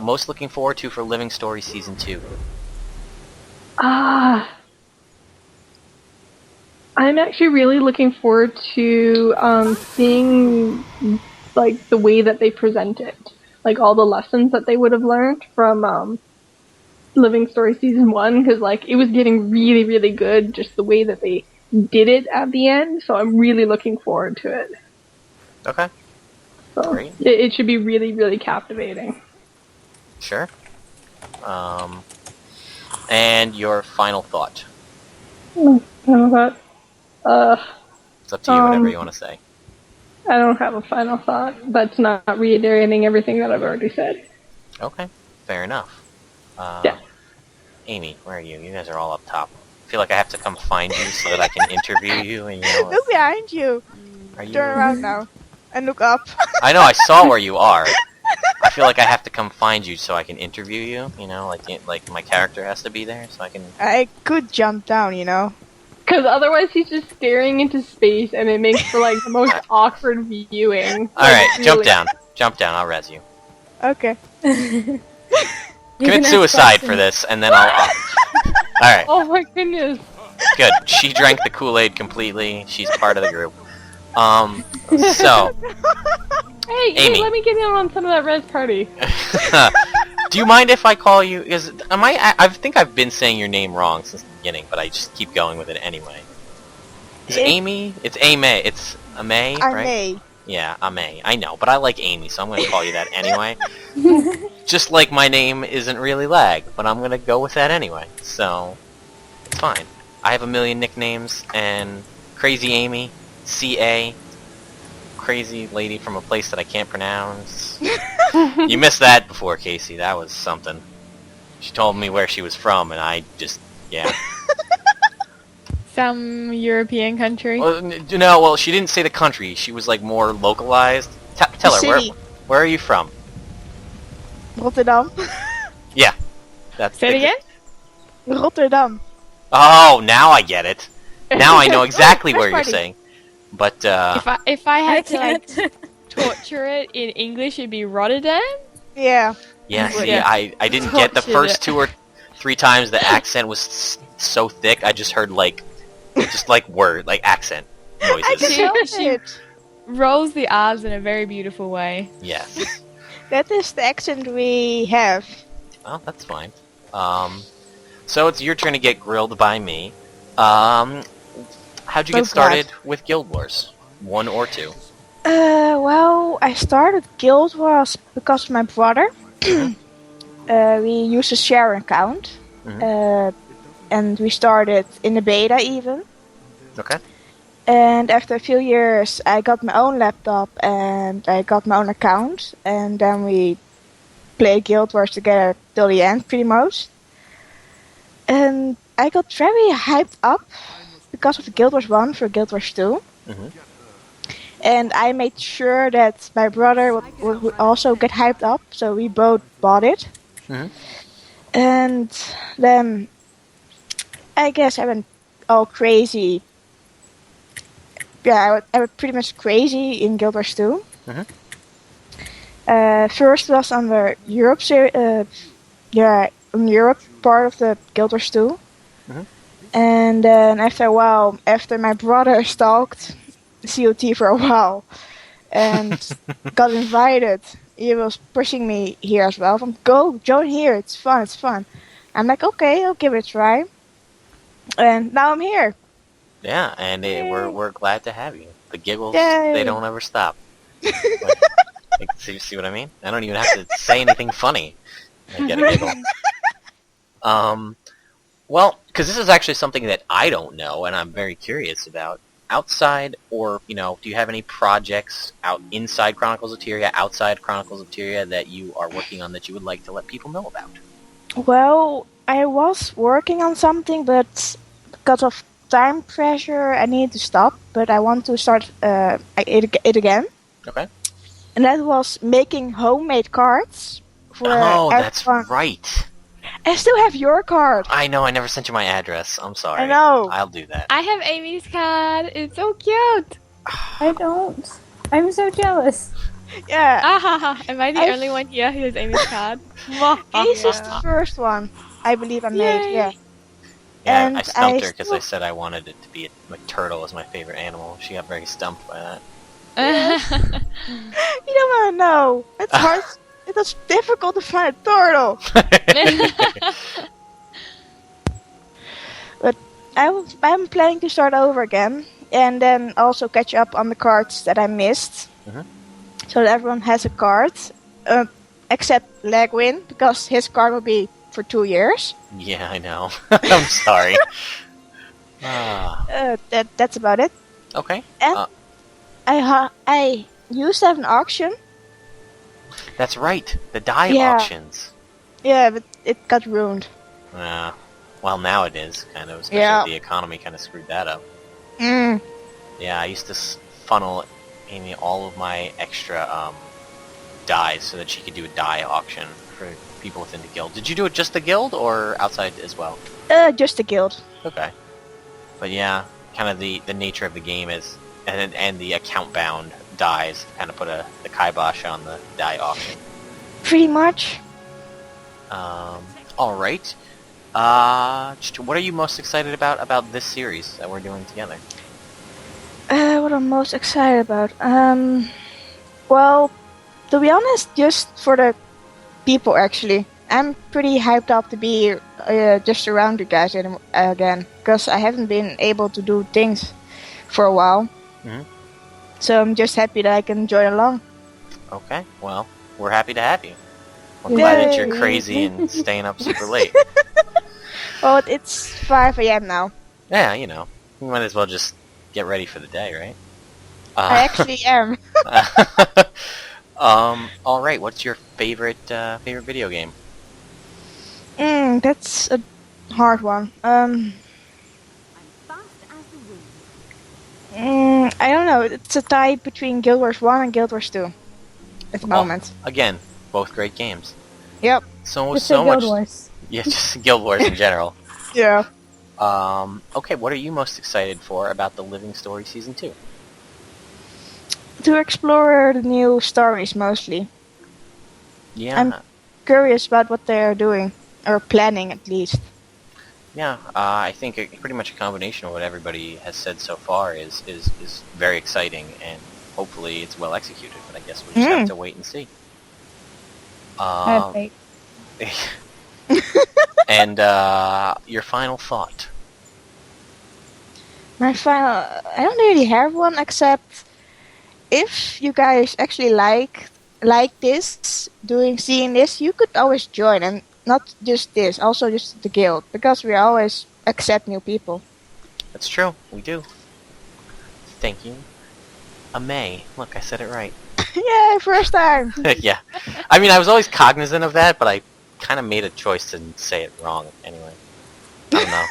Most looking forward to for Living Story Season 2? I'm actually really looking forward to seeing like the way that they present it. Like all the lessons that they would have learned from Living Story Season 1, because like it was getting really, really good, just the way that they did it at the end, so I'm really looking forward to it. Okay. So Great. It should be really, really captivating. Sure. And your final thought? Final thought? It's up to you, whatever you want to say. I don't have a final thought. That's not reiterating everything that I've already said. Okay, fair enough. Yeah. Aimee, where are you? You guys are all up top. I feel like I have to come find you so that I can interview you. And, you know, Look behind you. are you... Turn around now. And look up. I know, I saw where you are. I feel like I have to come find you so I can interview you. You know, like my character has to be there so I can... I could jump down, you know. Because otherwise he's just staring into space and it makes for like the most awkward viewing. Alright, Like, jump really. down. Jump down, I'll res you. Okay. Commit suicide for this, and then I'll Alright, Oh my goodness. good. She drank the Kool-Aid completely. She's part of the group. So, Hey, Aimee. let me get in on some of that res party. do you mind if I call you? Is I think I've been saying your name wrong since the beginning, but I just keep going with it anyway. Is it Aimee? It's Aimee. It's Aimee, right? Aimee. Yeah, Aimee. I know, but I like Aimee, so I'm gonna call you that anyway. Just like my name isn't really Lag, but I'm gonna go with that anyway. So it's fine. I have a million nicknames, and Crazy Aimee, CA, crazy lady from a place that I can't pronounce. You missed that before, Kaysee. That was something. She told me where she was from, and I just, yeah. Some European country. Well, no, well, she didn't say the country. She was like more localized. Tell her City. where are you from? Rotterdam. Yeah, that's Say it again? Rotterdam. Oh, now I get it. Now I know exactly where you're party. saying. But If I I had to like can't. torture it in English, it'd be Rotterdam. Yeah. yeah, see, Yeah. I didn't get the Tortured first it. 2 or 3 times the accent was so thick. I just heard like accent I noises. can help She- it. Rolls the R's in a very beautiful way. Yes. That is the accent we have. Well, that's fine. So it's your turn to get grilled by me. How'd you get So started with Guild Wars? 1 or 2? Well, I started Guild Wars because of my brother. We used to share an account. And we started in the beta even. Okay. And after a few years, I got my own laptop and I got my own account. And then we played Guild Wars together till the end, pretty much. And I got very hyped up because of Guild Wars 1 for Guild Wars 2. Mhm. And I made sure that my brother would also get hyped up, so we both bought it. Mhm. And then I guess I went all crazy. Yeah, I went pretty much crazy in Guild Wars 2. Mhm. First was on the Europe on Europe part of the Guild Wars 2. Mhm. And then after a while, after my brother stalked COT for a while and got invited, he was pushing me here as well. From go join here, it's fun. I'm like, okay, I'll give it a try. And now I'm here. Yeah, and we're glad to have you. The giggles, Yay. they don't ever stop. Like, see what I mean? I don't even have to say anything funny. I get a giggle. Well, because this is actually something that I don't know, and I'm very curious about. Outside, or, do you have any projects inside Chronicles of Tyria, outside Chronicles of Tyria, that you are working on that you would like to let people know about? Well, I was working on something, but because of time pressure, I need to stop. But I want to start it again. Okay. And that was making homemade cards for Oh, that's everyone. right. I still have your card. I know, I never sent you my address. I'm sorry. I know. I'll do that. I have Amy's card. It's so cute. I don't. I'm so jealous. Yeah. Ah, am I the I've- only one here who has Amy's card? This is the first one I believe I made. Yay. Yeah. Yeah, And I stumped her I because I still- said I wanted it to be a turtle as my favorite animal. She got very stumped by that. You don't want to know. It's hard. It was difficult to find a turtle. But I'm planning to start over again. And then also catch up on the cards that I missed. Mhm. So that everyone has a card. Except Lagwyn, because his card will be for 2 years. Yeah, I know. I'm sorry. That's about it. Okay. And I used to have an auction. That's right. The die Yeah. auctions. Yeah, but it got ruined. Well, now it is, kind of. Especially Yeah. the economy kind of screwed that up. Mm. Yeah, I used to funnel Aimee all of my extra dies so that she could do a die auction for people within the guild. Did you do it just the guild or outside as well? Just a guild. Okay. But yeah, kind of the nature of the game is, and the account bound dies kind of put the kibosh on the die auction. Pretty much. All right. What are you most excited about this series that we're doing together? What I'm most excited about? Well, to be honest, just for the people actually. I'm pretty hyped up to be just around you guys again, because I haven't been able to do things for a while. Mm-hmm. So I'm just happy that I can join along. Okay, well, we're happy to have you. We're glad that you're crazy and staying up super late. Well, it's 5 a.m. now. Yeah, you know, you might as well just get ready for the day, right? I actually am. All right. What's your favorite video game? That's a hard one. I don't know. It's a tie between Guild Wars 1 and Guild Wars 2 at the moment. Again, both great games. Yep. So Just so Guild much. Wars. Yeah, just Guild Wars in general. Yeah. Okay, what are you most excited for about the Living Story Season 2? To explore the new stories mostly. Yeah. I'm curious about what they're doing, or planning at least. Yeah, I think pretty much a combination of what everybody has said so far is very exciting, and hopefully it's well executed, but I guess we'll just have to wait and see. I And your final thought? My final... I don't really have one, except if you guys actually like this, seeing this, you could always join, and not just this, also just the guild, because we always accept new people. That's true, we do. Thank you. Aimee. Look, I said it right. Yay, first time! Yeah. I mean, I was always cognizant of that, but I kind of made a choice to say it wrong anyway. I don't know.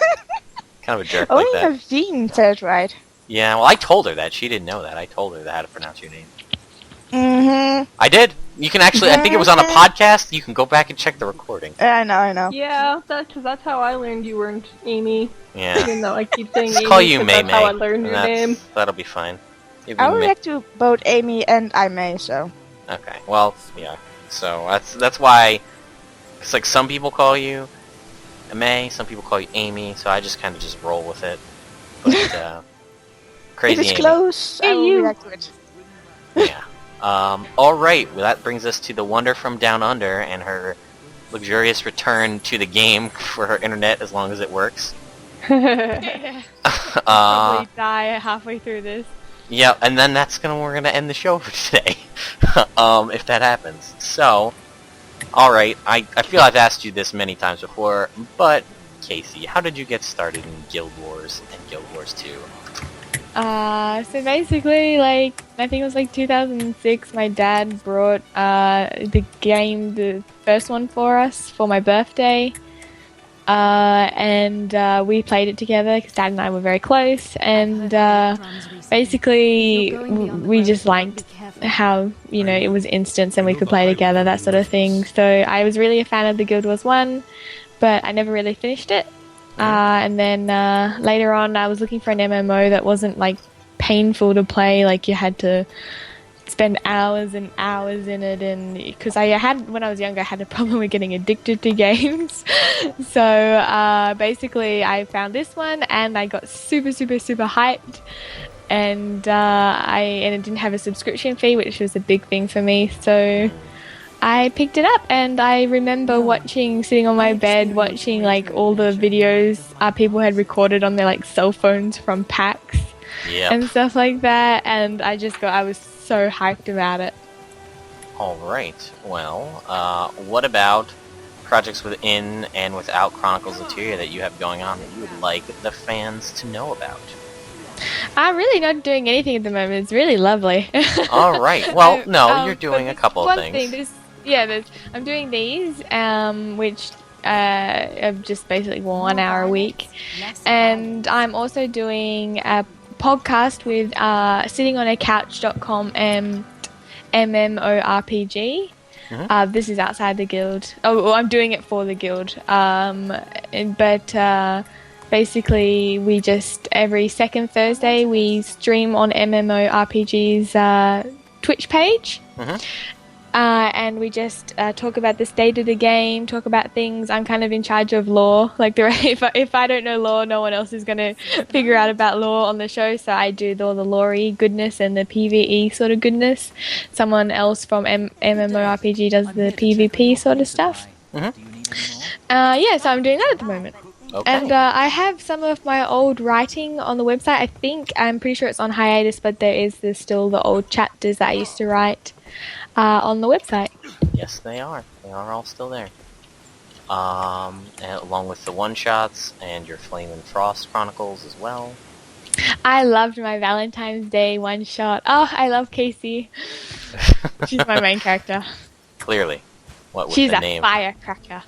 Kind of a jerk like Only that. Naveen said it right. Yeah, well, I told her that. She didn't know that. I told her how to pronounce your name. Mm-hmm. I did. You can actually, I think it was on a podcast. You can go back and check the recording. I know. Yeah, that's how I learned you weren't Aimee. Yeah. Even though I keep saying Just Aimee, call you 'cause May that's how I May. learned your name. That'll be fine. It'd be I would May- like to both Aimee and Aimee, so... Okay, well, yeah. So that's why it's like some people call you Aimee, some people call you Aimee, so I just kind of just roll with it. But crazy if it's Aimee. close, I will react to it. Yeah. Alright, well that brings us to the Wonder from Down Under and her luxurious return to the game for her internet as long as it works. Probably die halfway through this. Yeah, and then we're gonna end the show for today. If that happens. So, alright, I feel I've asked you this many times before, but Kaysee, how did you get started in Guild Wars and Guild Wars 2? So basically, like, I think it was like 2006, my dad brought the game, the first one for us for my birthday. And we played it together because Dad and I were very close, and basically we just liked how, you know, it was instant and we could play together, that sort of thing. So I was really a fan of the Guild Wars 1, but I never really finished it. And then later on I was looking for an MMO that wasn't like painful to play, like you had to spend hours and hours in it, and because when I was younger I had a problem with getting addicted to games. So basically I found this one and I got super hyped, and it didn't have a subscription fee, which was a big thing for me, so I picked it up. And I remember sitting on my bed watching like all the videos people had recorded on their like cell phones from PAX and stuff like that, and I was so hyped about it. Alright, well, what about projects within and without Chronicles of Tyria that you have going on that you would like the fans to know about? I'm really not doing anything at the moment. It's really lovely. Alright, well, no, you're doing a couple of things. I'm doing these, which are just basically 1 hour a week. And I'm also doing a podcast with sittingonacouch.com and MMORPG. This is outside the guild. I'm doing it for the guild. But basically we just every second Thursday we stream on MMORPG's Twitch page. and we just talk about the state of the game, talk about things. I'm kind of in charge of lore. Like, if I don't know lore, no one else is going to figure out about lore on the show, so I do all the lore-y goodness and the PvE sort of goodness. Someone else from MMORPG does the PvP sort of stuff. Yeah, so I'm doing that at the moment. Okay. And I have some of my old writing on the website. I'm pretty sure it's on hiatus, but there's still the old chapters that I used to write on the website. Yes, they are. They are all still there. And along with the one-shots and your Flame and Frost Chronicles as well. I loved my Valentine's Day one-shot. Oh, I love Kaysee. She's my main character. Clearly. What was She's the a name? firecracker.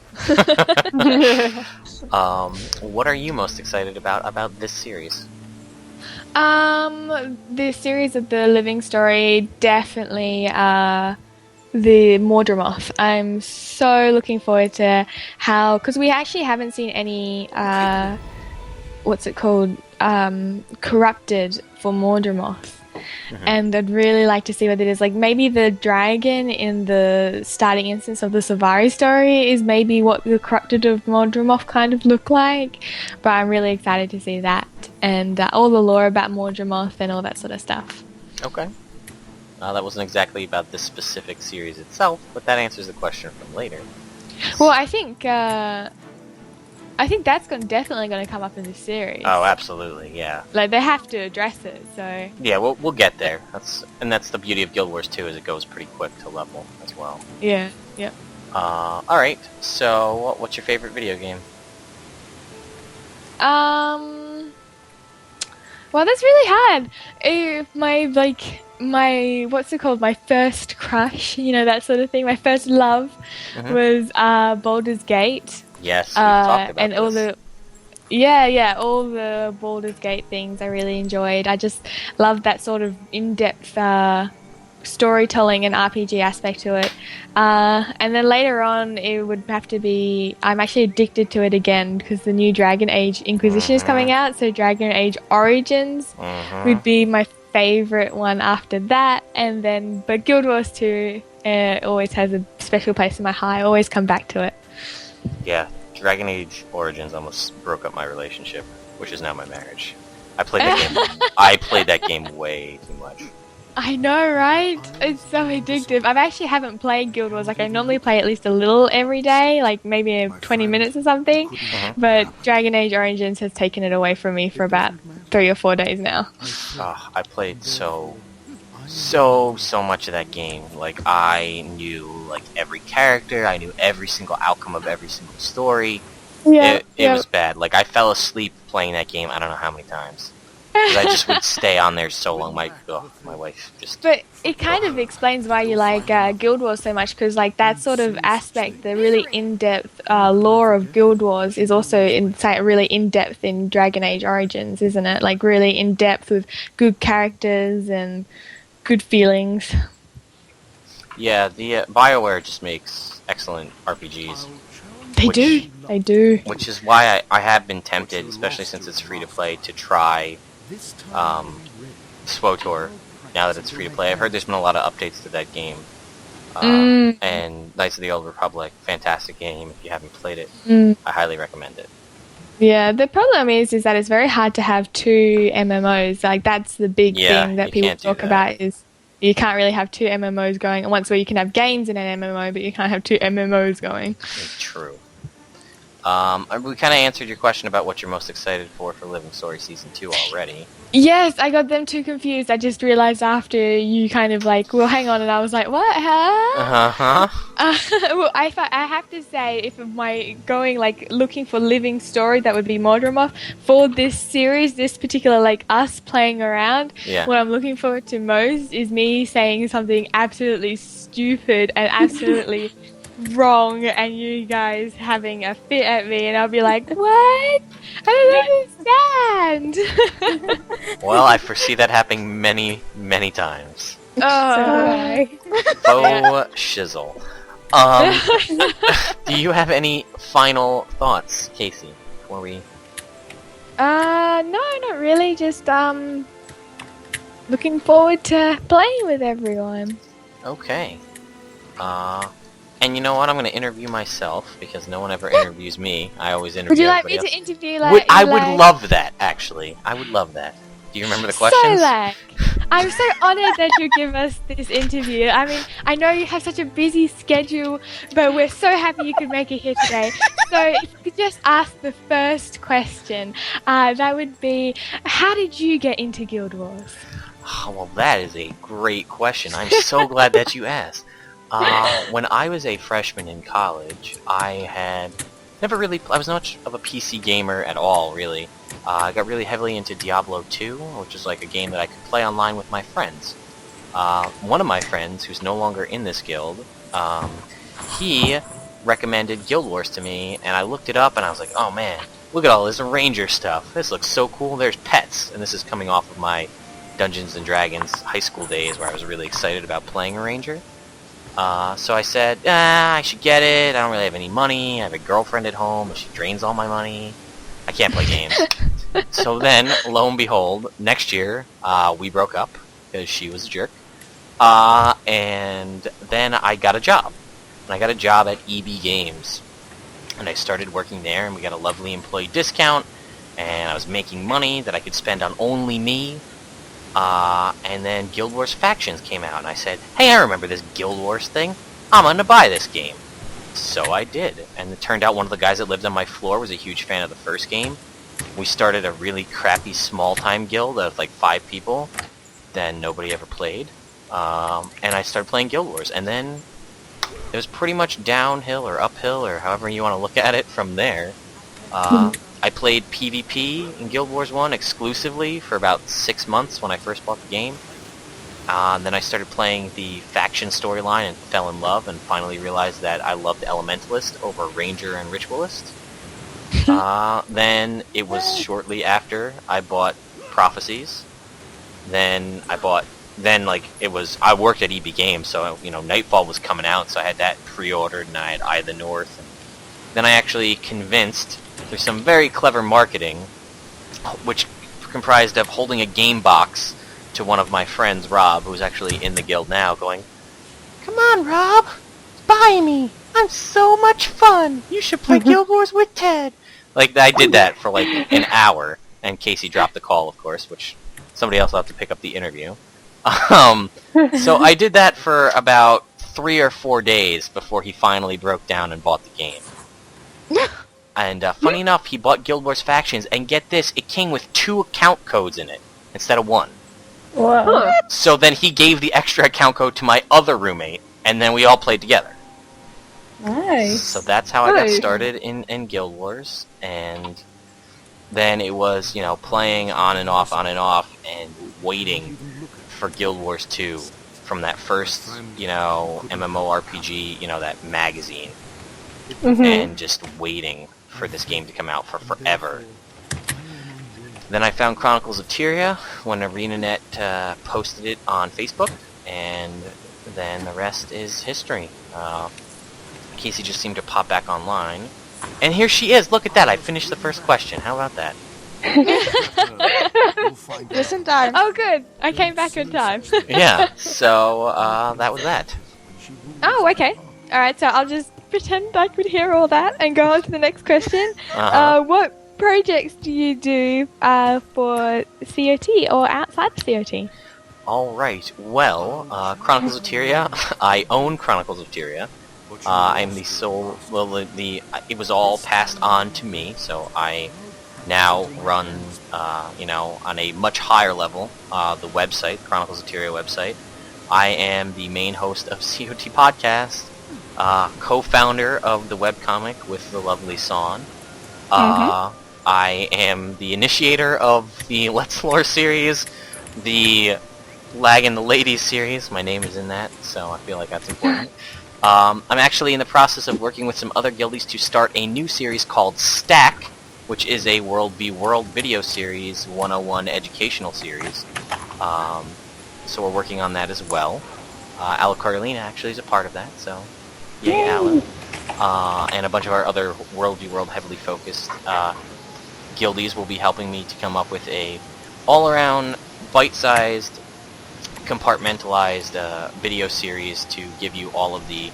What are you most excited about this series? The series of the Living Story, definitely the Mordramoth. I'm so looking forward to how, because we actually haven't seen any what's it called, corrupted for Mordramoth. And I'd really like to see what it is. Like, maybe the dragon in the starting instance of the Savari story is maybe what the corrupted of Mordramoth kind of look like. But I'm really excited to see that. And all the lore about Mordramoth and all that sort of stuff. Okay. That wasn't exactly about this specific series itself, but that answers the question from later. Well, I think that's definitely going to come up in the series. Oh, absolutely, yeah. Like, they have to address it, so... Yeah, we'll get there. That's the beauty of Guild Wars 2, is it goes pretty quick to level as well. Yeah, yep. Alright, so what's your favorite video game? Well, that's really hard. My what's it called? My first crush, that sort of thing. My first love was Baldur's Gate. Yes, we've talked about and this. all the Baldur's Gate things I really enjoyed. I just loved that sort of in-depth storytelling and RPG aspect to it. And then later on, it would have to be... I'm actually addicted to it again because the new Dragon Age Inquisition is coming out, so Dragon Age Origins would be my favorite one after that. And then, but Guild Wars 2 always has a special place in my heart. I always come back to it. Yeah, Dragon Age Origins almost broke up my relationship, which is now my marriage. I played that game way too much. I know, right? It's so addictive. I actually haven't played Guild Wars. Like, I normally play at least a little every day, like maybe 20 minutes or something. But Dragon Age Origins has taken it away from me for about 3 or 4 days now. I played so much of that game. Like, I knew every character. I knew every single outcome of every single story. Yeah, it was bad. Like, I fell asleep playing that game. I don't know how many times. I just would stay on there so long. My wife just... But it kind of explains why you like Guild Wars so much, because that sort of aspect, the really in-depth lore of Guild Wars is also really in-depth in Dragon Age Origins, isn't it? Like, really in-depth with good characters and good feelings. Yeah, the BioWare just makes excellent RPGs. They do. Which is why I have been tempted, especially since it's free-to-play, to try SWOTOR, now that it's free-to-play. I've heard there's been a lot of updates to that game. And Knights of the Old Republic, fantastic game. If you haven't played it, I highly recommend it. Yeah, the problem is that it's very hard to have 2 MMOs. Like, that's the big thing that people talk about, is you can't really have 2 MMOs going at once, where you can have games in an MMO, but you can't have 2 MMOs going. True. We kind of answered your question about what you're most excited for Living Story Season 2 already. Yes, I got them too confused. I just realized after you kind of well, hang on, and I was like, what? Huh? Well, I have to say, if my going, looking for Living Story, that would be Mordramoth. For this series, this particular, us playing around, what I'm looking forward to most is me saying something absolutely stupid and absolutely... wrong, and you guys having a fit at me, and I'll be like, what? I don't understand. Well, I foresee that happening many, many times. Oh, Shizzle. Do you have any final thoughts, Kaysee, before we... No, not really, just, looking forward to playing with everyone. Okay. And you know what? I'm going to interview myself because no one ever interviews me. I always interview Would you like everybody me else. to interview like? I would love that, actually. I would love that. Do you remember the questions? So, I'm so honoured that you give us this interview. I mean, I know you have such a busy schedule, but we're so happy you could make it here today. So, if you could just ask the first question, that would be, how did you get into Guild Wars? Oh, well, that is a great question. I'm so glad that you asked. When I was a freshman in college, I was not much of a PC gamer at all, really. I got really heavily into Diablo 2, which is like a game that I could play online with my friends. One of my friends, who's no longer in this guild, he recommended Guild Wars to me, and I looked it up, and I was like, oh man, look at all this Ranger stuff. This looks so cool. There's pets, and this is coming off of my Dungeons & Dragons high school days where I was really excited about playing a Ranger. So I said, I should get it. I don't really have any money. I have a girlfriend at home, and she drains all my money. I can't play games. So then, lo and behold, next year, we broke up because she was a jerk. And then I got a job. And I got a job at EB Games. And I started working there, and we got a lovely employee discount. And I was making money that I could spend on only me. And then Guild Wars Factions came out, and I said, hey, I remember this Guild Wars thing. I'm gonna buy this game. So I did, and it turned out one of the guys that lived on my floor was a huge fan of the first game. We started a really crappy small-time guild of like 5 people. Then nobody ever played. And I started playing Guild Wars, and then it was pretty much downhill or uphill or however you want to look at it from there. I played PvP in Guild Wars 1 exclusively for about 6 months when I first bought the game. Then I started playing the faction storyline and fell in love and finally realized that I loved Elementalist over Ranger and Ritualist. Then it was shortly after I bought Prophecies. I worked at EB Games, so, Nightfall was coming out, so I had that pre-ordered, and I had Eye of the North. And then I actually convinced, through some very clever marketing, which comprised of holding a game box to one of my friends, Rob, who's actually in the guild now, going, come on, Rob, buy me. I'm so much fun. You should play Guild Wars with Ted. Like, I did that for like an hour, and Kaysee dropped the call, of course, which somebody else will have to pick up the interview. So I did that for about 3 or 4 days before he finally broke down and bought the game. And funny enough, he bought Guild Wars Factions, and get this, it came with 2 account codes in it instead of 1. Wow. So then he gave the extra account code to my other roommate, and then we all played together. Nice. So that's how I got Nice. started in Guild Wars, and then it was, playing on and off, and waiting for Guild Wars 2 from that first, MMORPG, that magazine, and just waiting for this game to come out for forever. Then I found Chronicles of Tyria when ArenaNet posted it on Facebook, and then the rest is history. Kaysee just seemed to pop back online. And here she is! Look at that! I finished the first question. How about that? Just in time. Oh, good. I came back in time. Yeah, so that was that. Oh, okay. Alright, so I'll just pretend I could hear all that and go on to the next question. Uh-huh. What projects do you do for COT or outside of COT? Alright, well, Chronicles of Tyria, I own Chronicles of Tyria. I'm the sole, it was all passed on to me, so I now run, on a much higher level, the website, Chronicles of Tyria website. I am the main host of COT Podcast, co-founder of the webcomic with the lovely Saune. I am the initiator of the Let's Lore series, the Lag and the Ladies series. My name is in that, so I feel like that's important. I'm actually in the process of working with some other guildies to start a new series called Stack, which is a World v. World video series, 101 educational series. So we're working on that as well. Alucardalina actually is a part of that, so yay, Alan. And a bunch of our other World v. World heavily focused guildies will be helping me to come up with a all-around, bite-sized compartmentalized video series to give you all of the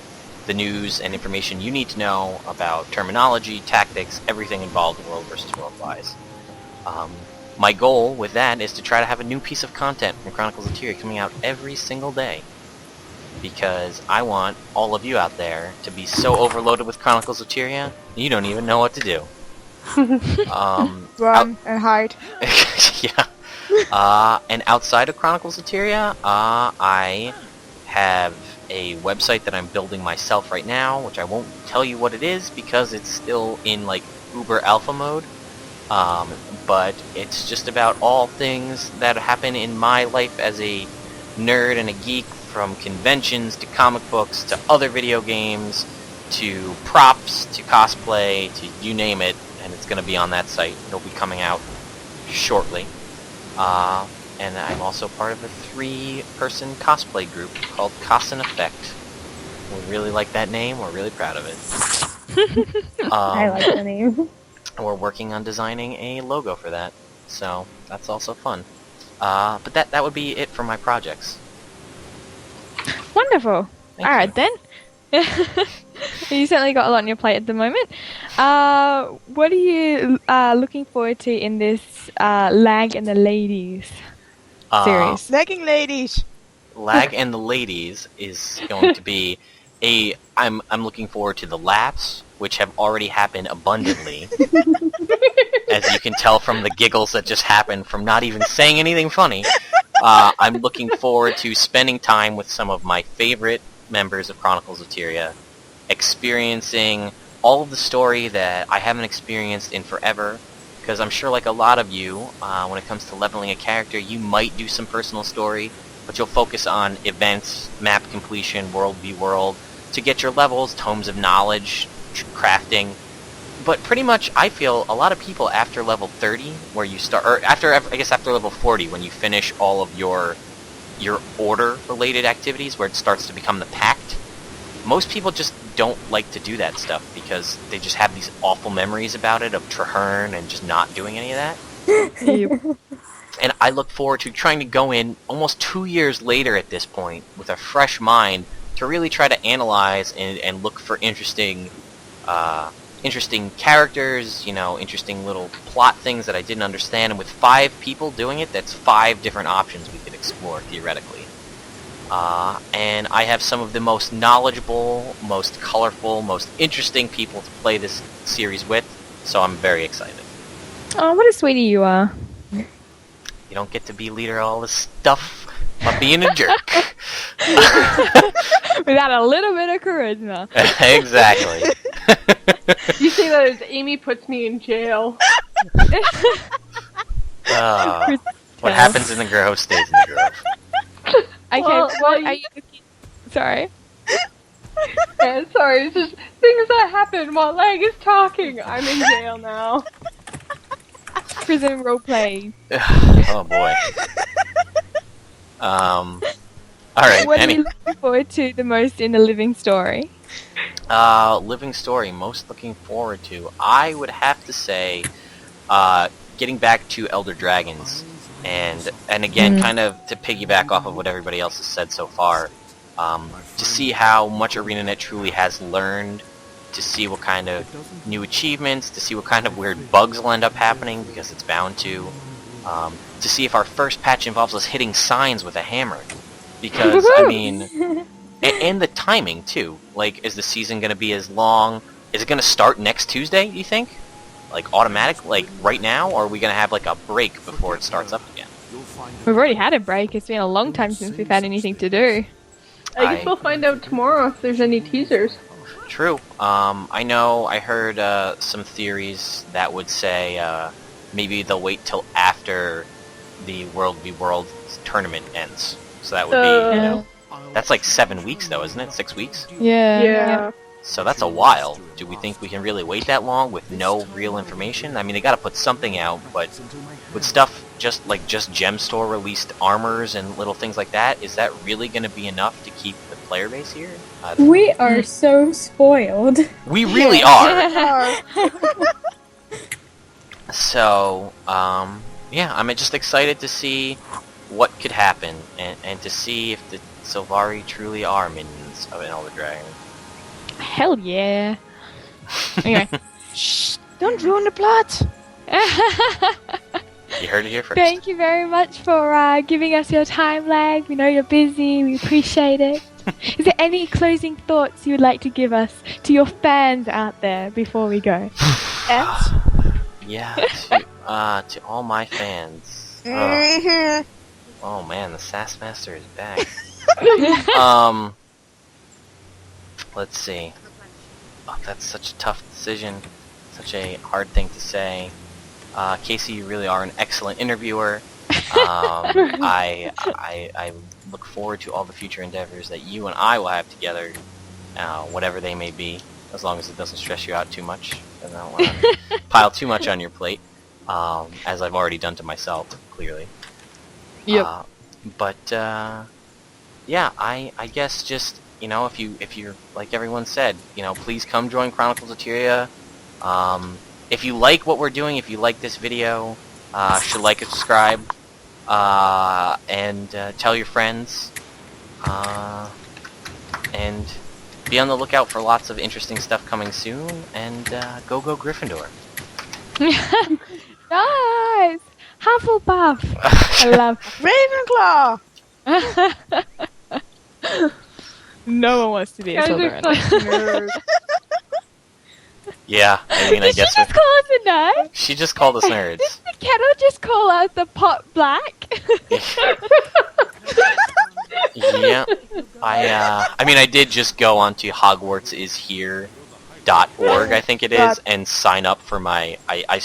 news and information you need to know about terminology, tactics, everything involved World versus World wise. My goal with that is to try to have a new piece of content from Chronicles of Tyria coming out every single day, because I want all of you out there to be so overloaded with Chronicles of Tyria you don't even know what to do. Run and hide. Yeah. And outside of Chronicles of Tyria, I have a website that I'm building myself right now, which I won't tell you what it is because it's still in like uber alpha mode. But it's just about all things that happen in my life as a nerd and a geek, from conventions to comic books to other video games to props to cosplay to you name it, and it's going to be on that site. It'll be coming out shortly. And I'm also part of a 3-person cosplay group called Cause and Effect. We really like that name. We're really proud of it. I like the name. We're working on designing a logo for that, so that's also fun. But that would be it for my projects. Wonderful. Thank All you. right then. You certainly got a lot on your plate at the moment. What are you looking forward to in this Lag and the Ladies series? Legging ladies. Lag and the Ladies is going to be I'm looking forward to the laughs, which have already happened abundantly. As you can tell from the giggles that just happened from not even saying anything funny. I'm looking forward to spending time with some of my favorite members of Chronicles of Tyria, experiencing all of the story that I haven't experienced in forever, because I'm sure like a lot of you, when it comes to leveling a character, you might do some personal story, but you'll focus on events, map completion, world v world, to get your levels, tomes of knowledge, crafting. But pretty much, I feel a lot of people after level 30, where you start, or after level 40, when you finish all of your order-related activities, where it starts to become the Pact, most people just don't like to do that stuff, because they just have these awful memories about it, of Traherne and just not doing any of that. Yep. And I look forward to trying to go in almost 2 years later at this point, with a fresh mind, to really try to analyze and look for interesting characters, interesting little plot things that I didn't understand. And with 5 people doing it, that's 5 different options we could explore, theoretically. And I have some of the most knowledgeable, most colorful, most interesting people to play this series with, so I'm very excited. Oh, what a sweetie you are. You don't get to be leader of all this stuff by being a jerk. Without a little bit of charisma. Exactly. You say that as Aimee puts me in jail. What happens in the grove stays in the grove. Okay, Well, are you looking... Sorry. Yeah, sorry, it's just things that happen while Lag is talking. I'm in jail now. Prison roleplay. Oh boy. Alright, What are you looking forward to the most in the living story? living story most looking forward to, I would have to say, getting back to Elder Dragons, and again, kind of to piggyback off of what everybody else has said so far, to see how much ArenaNet truly has learned, to see what kind of new achievements, to see what kind of weird bugs will end up happening, because it's bound to see if our first patch involves us hitting signs with a hammer, because, I mean, and the timing, too. Like, is the season going to be as long? Is it going to start next Tuesday, you think? Like, automatic, like, right now? Or are we going to have, like, a break before it starts up again? We've already had a break. It's been a long time since we've had anything to do. I guess we'll find out tomorrow if there's any teasers. True. I know I heard some theories that would say maybe they'll wait till after the World v World tournament ends. So that would be, you know, that's like 7 weeks though, isn't it? 6 weeks? Yeah. So that's a while. Do we think we can really wait that long with no real information? I mean, they gotta put something out, but with stuff just Gem Store released armors and little things like that, is that really gonna be enough to keep the player base here? We are so spoiled. We really are! Oh, So, yeah, I'm just excited to see what could happen, and to see if the Sylvari truly are minions of an Elder Dragon. Hell yeah. Anyway. Shh! Don't ruin the plot. You heard it here first. Thank you very much for giving us your time, Lag. We know you're busy. We appreciate it. Is there any closing thoughts you would like to give us to your fans out there before we go? And Yeah, to all my fans. Oh man, the Sass Master is back. Let's see. Oh, that's such a tough decision. Such a hard thing to say. Kaysee, you really are an excellent interviewer. I look forward to all the future endeavors that you and I will have together, whatever they may be, as long as it doesn't stress you out too much. And I don't want to pile too much on your plate, as I've already done to myself, clearly. Yep. Yeah, I guess just, if you're like everyone said, please come join Chronicles of Tyria. If you like what we're doing, if you like this video, should like and subscribe, and tell your friends, and be on the lookout for lots of interesting stuff coming soon, and go Gryffindor. Nice! Hufflepuff! I love Ravenclaw. No one wants to be a Guys are Slytherin. such nerds. Yeah, I mean, I Did guess she just call us a nerd? she just called us nerds. Did the kettle just call us the pot black? Yeah, I mean, I did just go onto HogwartsIsHere.org, I think it is, and sign up for my. I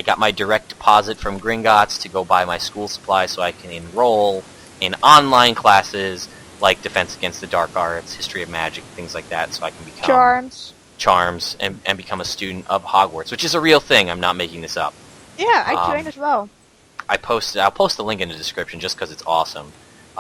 got my direct deposit from Gringotts to go buy my school supplies so I can enroll in online classes like Defense Against the Dark Arts, History of Magic, things like that, so I can become Charms and become a student of Hogwarts, which is a real thing. I'm not making this up. Yeah, I joined as well. I'll post the link in the description just because it's awesome.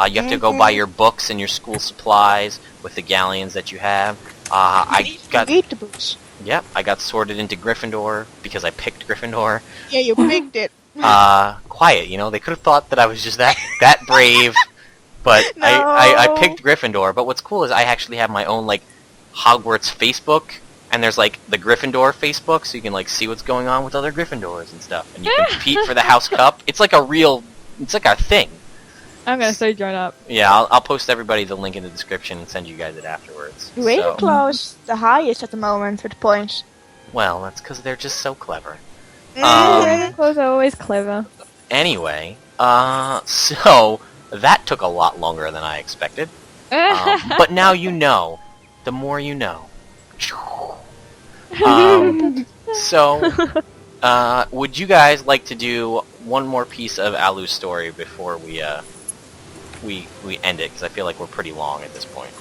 You have to go buy your books and your school supplies with the galleons that you have. I got the books. Yep, I got sorted into Gryffindor because I picked Gryffindor. Yeah, you picked it. Quiet, they could have thought that I was just that brave, but No. I picked Gryffindor. But what's cool is I actually have my own Hogwarts Facebook, and there's the Gryffindor Facebook, so you can see what's going on with other Gryffindors and stuff, and you can compete for the House Cup. It's like a thing. I'm gonna so join up. Yeah, I'll post everybody the link in the description and send you guys it afterwards. Ravenclaw is the highest at the moment with points. Well, that's because they're just so clever. Ravenclaws are always clever. Anyway, so that took a lot longer than I expected. But now you know. The more you know. So, would you guys like to do one more piece of Alu's story before we end it? Because I feel like we're pretty long at this point.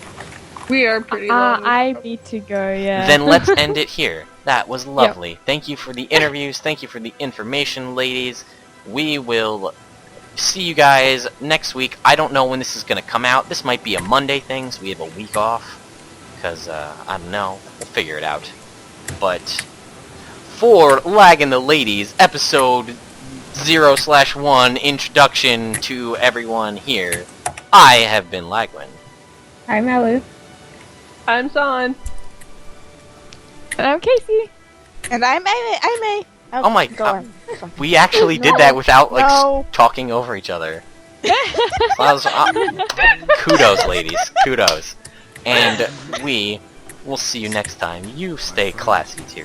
We are pretty long. I need to go, yeah. Then let's end it here. That was lovely. Yep. Thank you for the interviews. Thank you for the information, ladies. We will see you guys next week. I don't know when this is going to come out. This might be a Monday thing, so we have a week off. Because, I don't know. We'll figure it out. But for Lag and the Ladies, episode 0/1, introduction to everyone here, I have been Lagwyn. I'm Alu. I'm Saune. And I'm Kaysee. And I'm Aimee. Oh my god. We actually did that without, No. talking over each other. Kudos, ladies. Kudos. And we will see you next time. You stay classy, too.